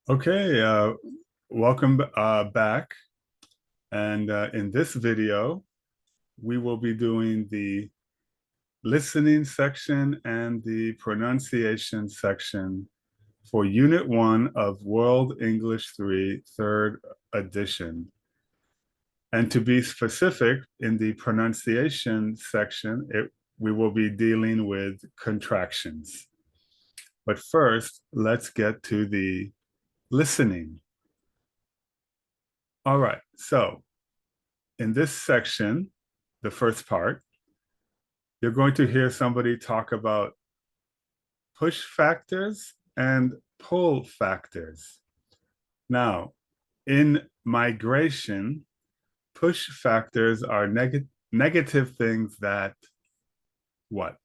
Okay, welcome back. And in this video, we will be doing the listening section and the pronunciation section for Unit 1 of World English 3, third edition. And to be specific, in the pronunciation section, we will be dealing with contractions. But first, let's get to the listening. All right, so in this section, the first part, you're going to hear somebody talk about push factors and pull factors. Now, in migration, push factors are negative things that what?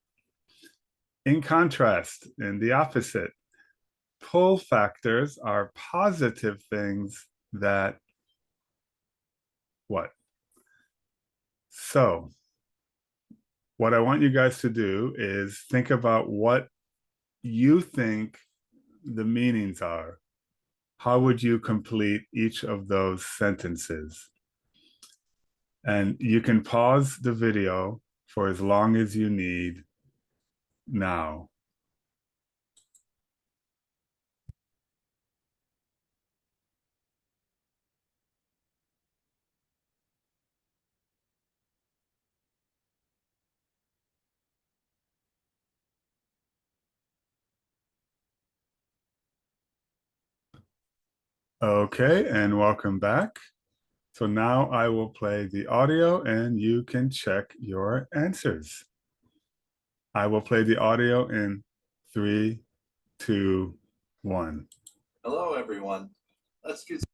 In contrast, in the opposite, pull factors are positive things that what? So, what I want you guys to do is think about what you think the meanings are. How would you complete each of those sentences? And you can pause the video for as long as you need now. Okay, and welcome back. So now I will play the audio and you can check your answers. I will play the audio in 3, 2, 1. Hello, everyone. Let's get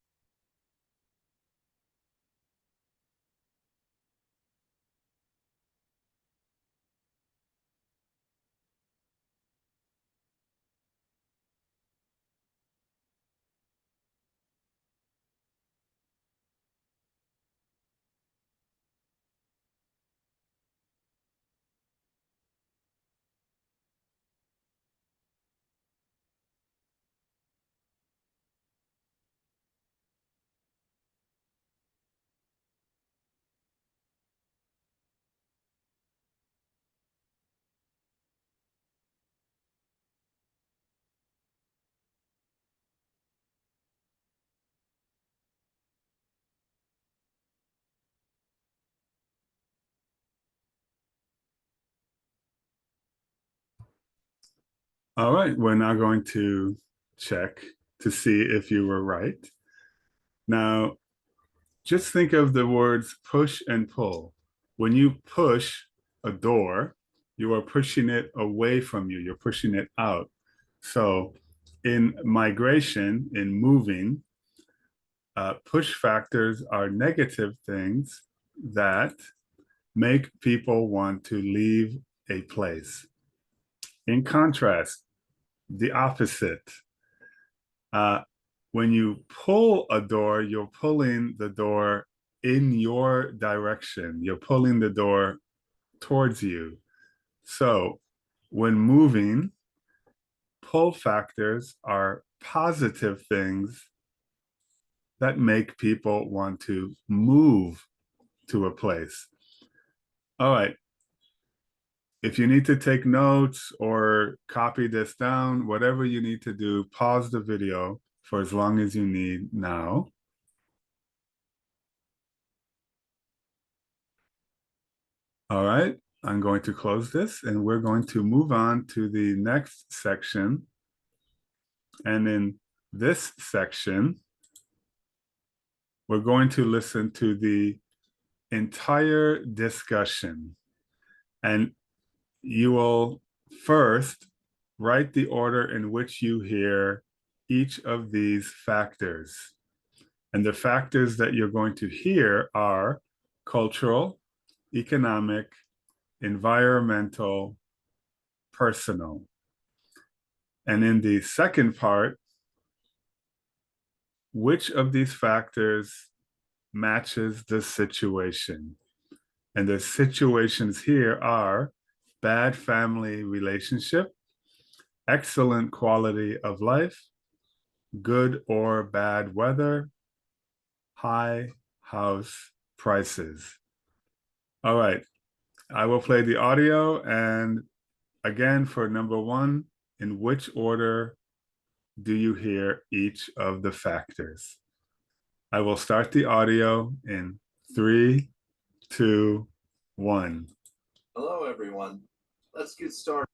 All right, we're now going to check to see if you were right. Now, just think of the words push and pull. When you push a door, you are pushing it away from you, you're pushing it out. So in migration, in moving, push factors are negative things that make people want to leave a place. In contrast, the opposite. Uh, when you pull a door, you're pulling the door in your direction. You're pulling the door towards you. So when moving, pull factors are positive things that make people want to move to a place. All right. If you need to take notes or copy this down, whatever you need to do, pause the video for as long as you need now. All right, I'm going to close this and we're going to move on to the next section. And in this section, we're going to listen to the entire discussion. And you will first write the order in which you hear each of these factors. And the factors that you're going to hear are cultural, economic, environmental, personal. And in the second part, which of these factors matches the situation? And the situations here are bad family relationship, excellent quality of life, good or bad weather, high house prices. All right, I will play the audio. And again, for number one, in which order do you hear each of the factors? I will start the audio in three, two, one. Hello, everyone. Let's get started.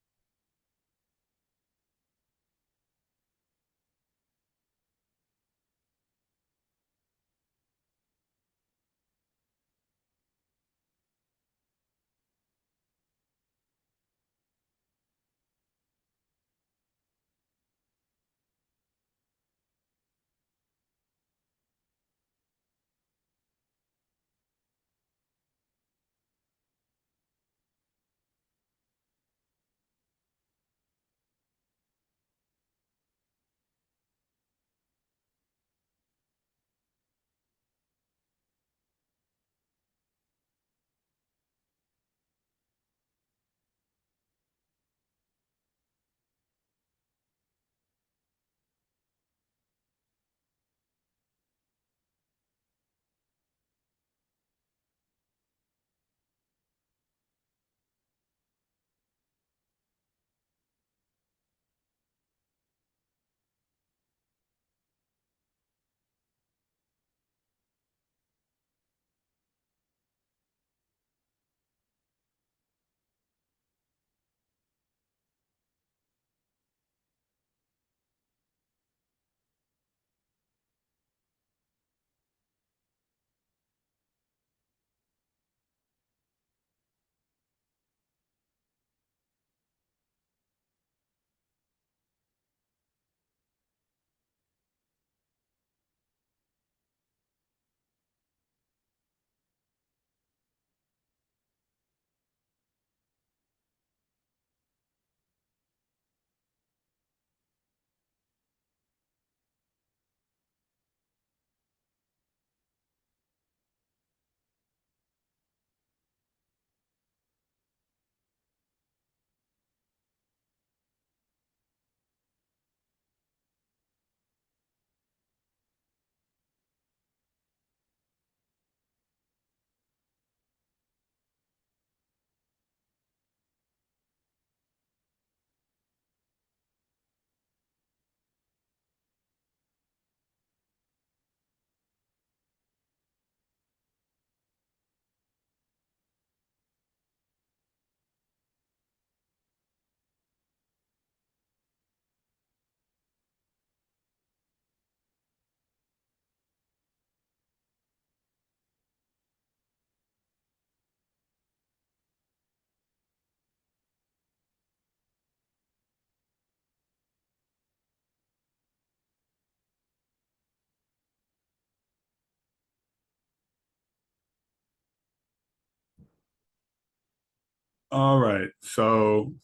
All right, so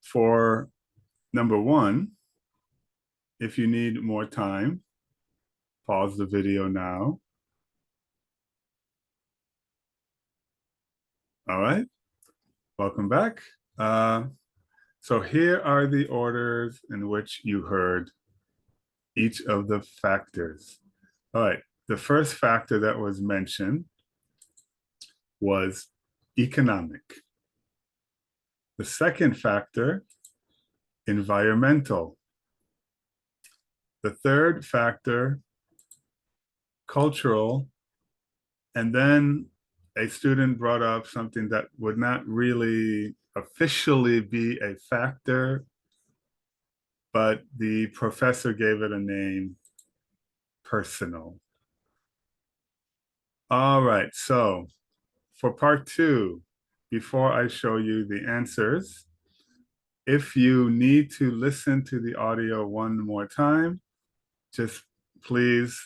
for number one, if you need more time, pause the video now. All right, welcome back. Uh, so here are the orders in which you heard each of the factors. All right, the first factor that was mentioned was economic. The second factor, environmental. The third factor, cultural. And then a student brought up something that would not really officially be a factor, but the professor gave it a name, personal. All right, so for part two, before I show you the answers, if you need to listen to the audio one more time, just please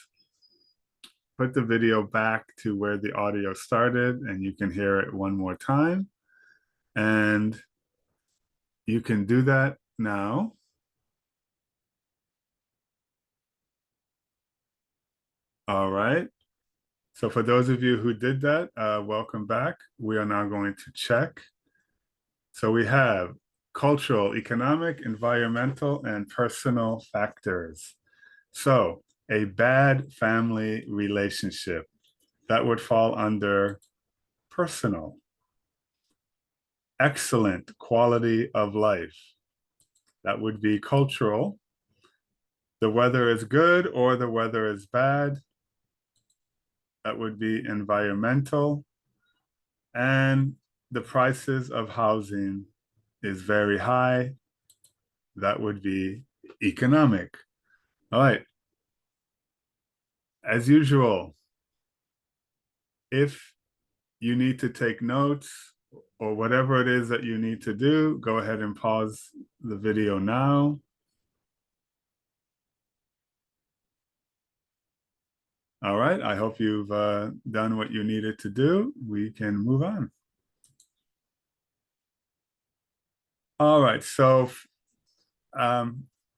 put the video back to where the audio started and you can hear it one more time. And you can do that now. All right. So for those of you who did that, welcome back. We are now going to check. So we have cultural, economic, environmental, and personal factors. So, a bad family relationship, that would fall under personal. Excellent quality of life, that would be cultural. The weather is good or the weather is bad, that would be environmental. And the prices of housing is very high, that would be economic. All right. As usual, if you need to take notes or whatever it is that you need to do, go ahead and pause the video now. All right, I hope you've done what you needed to do. We can move on. All right, so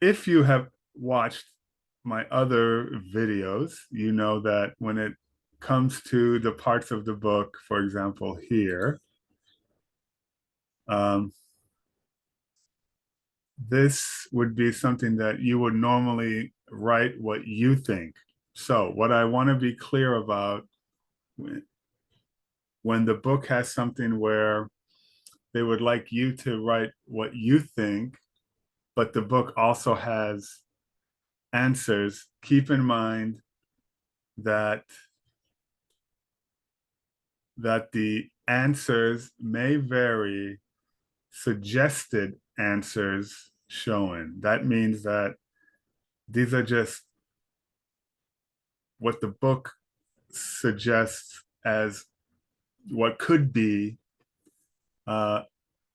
if you have watched my other videos, you know that when it comes to the parts of the book, for example, here, um, this would be something that you would normally write what you think. So what I want to be clear about, when the book has something where they would like you to write what you think, but the book also has answers, keep in mind that the answers may vary, suggested answers shown. That means that these are just what the book suggests as what could be uh,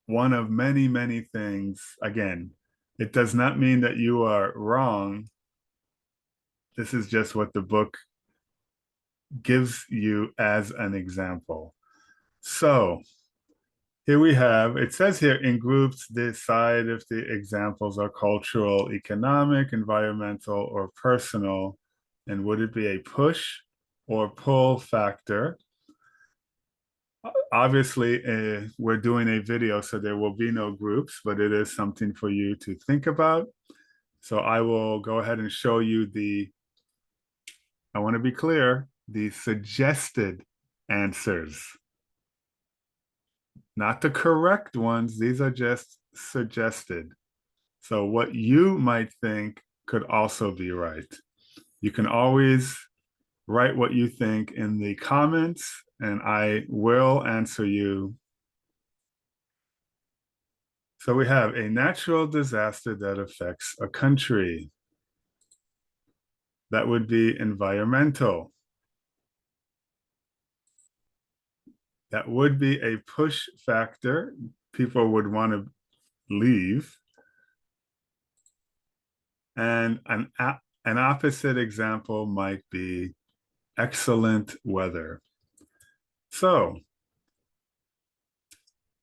one of many, many things. Again, it does not mean that you are wrong. This is just what the book gives you as an example. So here we have, it says here, in groups, decide if the examples are cultural, economic, environmental, or personal. And would it be a push or pull factor? Obviously, we're doing a video, so there will be no groups, but it is something for you to think about. So I will go ahead and show you I want to be clear, the suggested answers, not the correct ones. These are just suggested. So what you might think could also be right. You can always write what you think in the comments, and I will answer you. So we have a natural disaster that affects a country. That would be environmental. That would be a push factor. People would want to leave. And an opposite example might be excellent weather. So,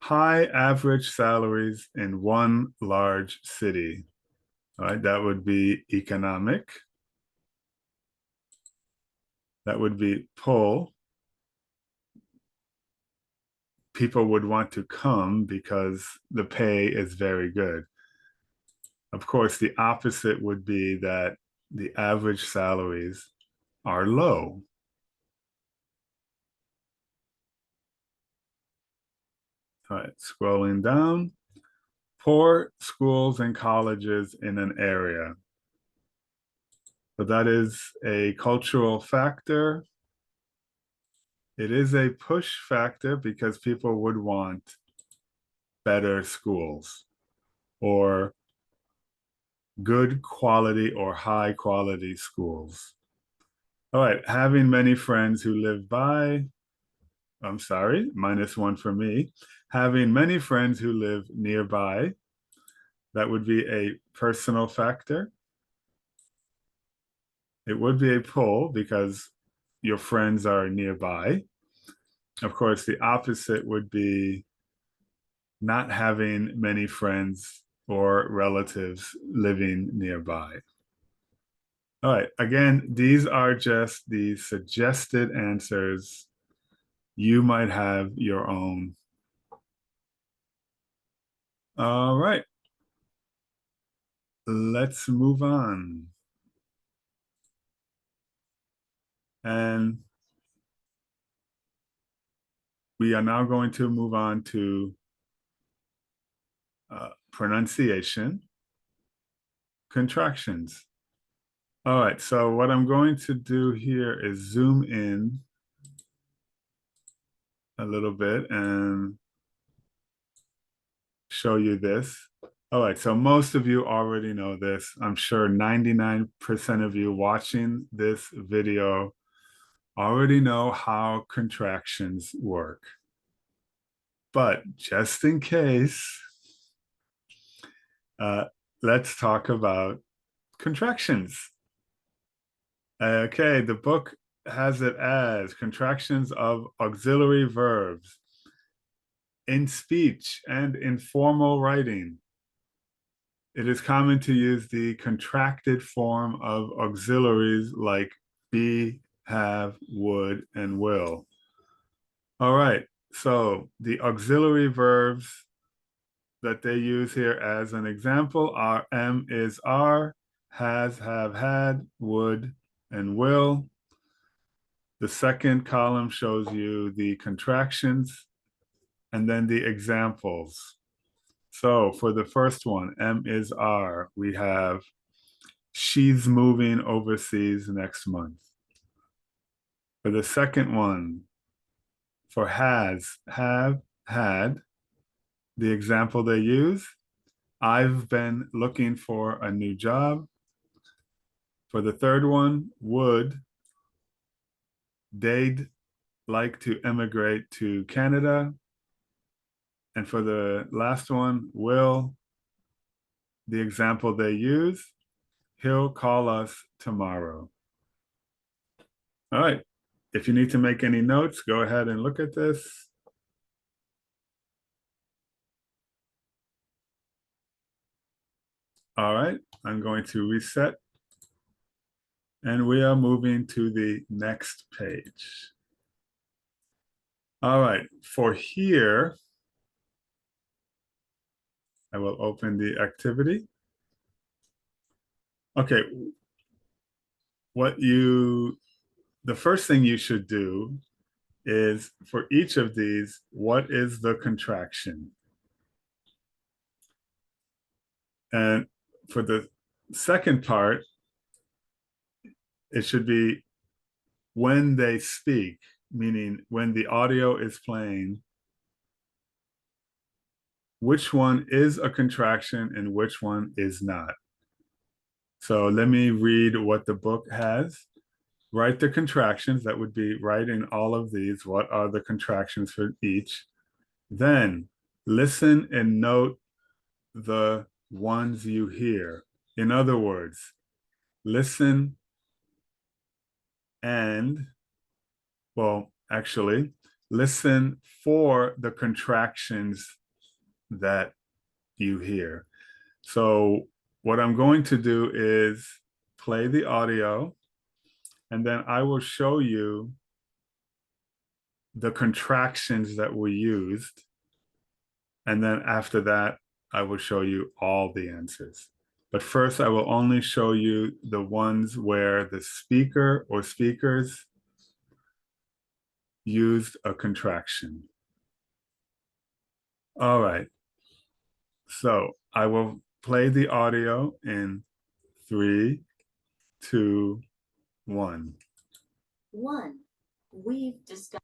high average salaries in one large city. All right, that would be economic. That would be pull. People would want to come because the pay is very good. Of course, the opposite would be that the average salaries are low. All right, scrolling down. Poor schools and colleges in an area. So that is a cultural factor. It is a push factor because people would want better schools or good quality or high quality schools. All right, having many friends who live by, I'm sorry, -1 for me. Having many friends who live nearby, that would be a personal factor. It would be a pull because your friends are nearby. Of course, the opposite would be not having many friends or relatives living nearby. All right, again, these are just the suggested answers. You might have your own. All right, let's move on. And we are now going to move on to pronunciation, contractions. All right, so what I'm going to do here is zoom in a little bit and show you this. All right, so most of you already know this. I'm sure 99% of you watching this video already know how contractions work. But just in case, uh, let's talk about contractions. Okay, the book has it as contractions of auxiliary verbs in speech and in formal writing. It is common to use the contracted form of auxiliaries like be, have, would, and will. All right, so the auxiliary verbs that they use here as an example are am, is, are, has, have, had, would, and will. The second column shows you the contractions and then the examples. So for the first one, am, is, are, we have she's moving overseas next month. For the second one, for has, have, had, the example they use, I've been looking for a new job. For the third one, would, they'd like to emigrate to Canada. And for the last one, will, the example they use, he'll call us tomorrow. All right. If you need to make any notes, go ahead and look at this. All right. I'm going to reset. And we are moving to the next page. All right. For here, I will open the activity. Okay. The first thing you should do is for each of these, what is the contraction? And for the second part, it should be when they speak, meaning when the audio is playing, which one is a contraction and which one is not. So let me read what the book has. Write the contractions. That would be write in all of these. What are the contractions for each? Then listen and note the ones you hear. In other words, listen and, well, actually, listen for the contractions that you hear. So what I'm going to do is play the audio, and then I will show you the contractions that were used. And then after that, I will show you all the answers. But first, I will only show you the ones where the speaker or speakers used a contraction. All right. So I will play the audio in 3, 2, 1. One, we've discussed.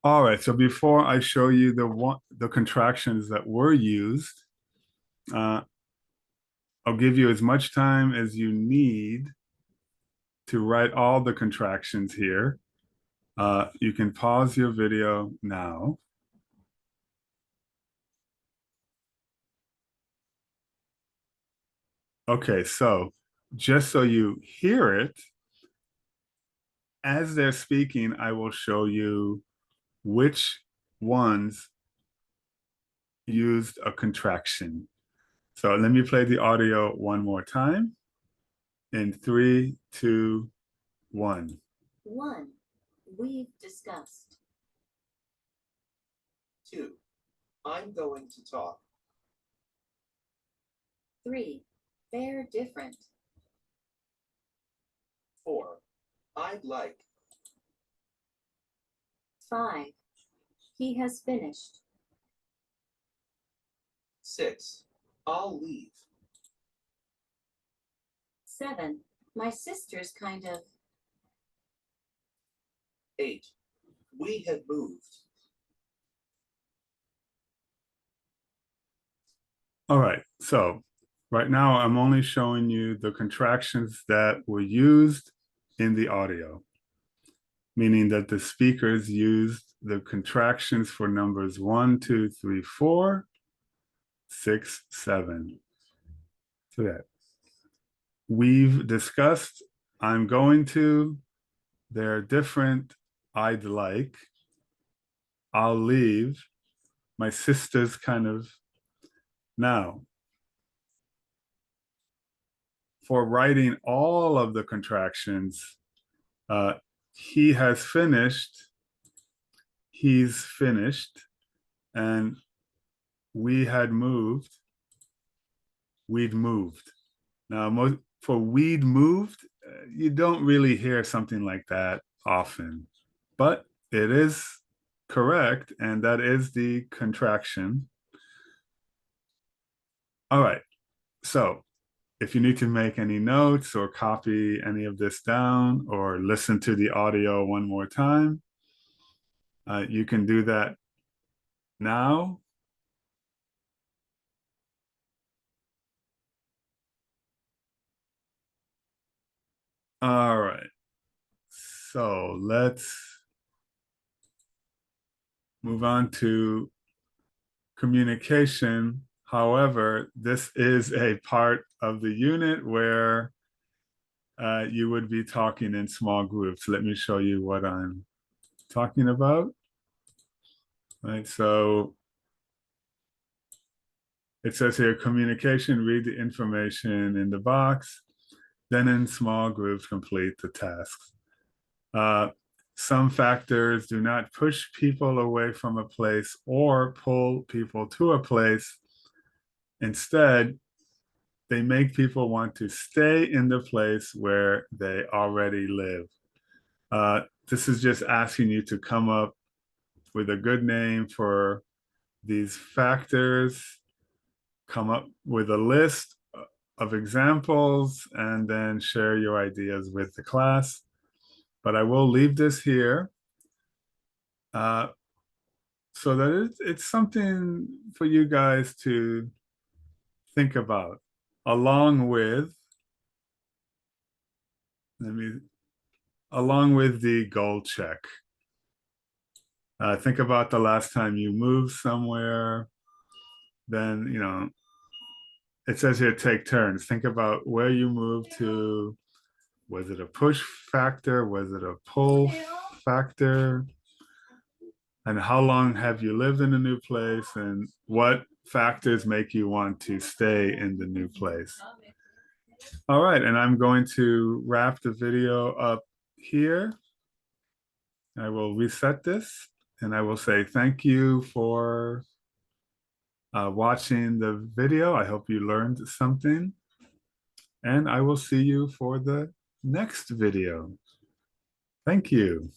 All right. So before I show you the contractions that were used, uh, I'll give you as much time as you need to write all the contractions here. You can pause your video now. Okay, so just so you hear it, as they're speaking, I will show you which ones used a contraction. So let me play the audio one more time in 3, 2, 1. 1. We've discussed. 2. I'm going to talk. 3. They're different. 4. I'd like. 5. He has finished. 6. I'll leave. 7. My sister's kind of. 8. We have moved. All right, so right now I'm only showing you the contractions that were used in the audio, meaning that the speakers used the contractions for numbers 1, 2, 3, 4, 6, 7. So that we've discussed, I'm going to, they're different, I'd like, I'll leave, my sister's kind of. Now, for writing all of the contractions, he has finished, he's finished, and we had moved, we'd moved. Now, for we'd moved, you don't really hear something like that often, but it is correct, and that is the contraction. All right, so if you need to make any notes or copy any of this down or listen to the audio one more time, you can do that now. All right, so let's move on to communication. However, this is a part of the unit where you would be talking in small groups. Let me show you what I'm talking about. Right, so it says here, communication, read the information in the box, then in small groups, complete the tasks. Some factors do not push people away from a place or pull people to a place. Instead, they make people want to stay in the place where they already live. This is just asking you to come up with a good name for these factors, come up with a list of examples, and then share your ideas with the class. But I will leave this here so that it's something for you guys to think about, along with, along with the goal check. Think about the last time you moved somewhere. Then, it says here, take turns. Think about where you moved to. Was it a push factor? Was it a pull factor? And how long have you lived in a new place? And what factors make you want to stay in the new place? All right, and I'm going to wrap the video up here. I will reset this and I will say thank you for watching the video. I hope you learned something, and I will see you for the next video. Thank you.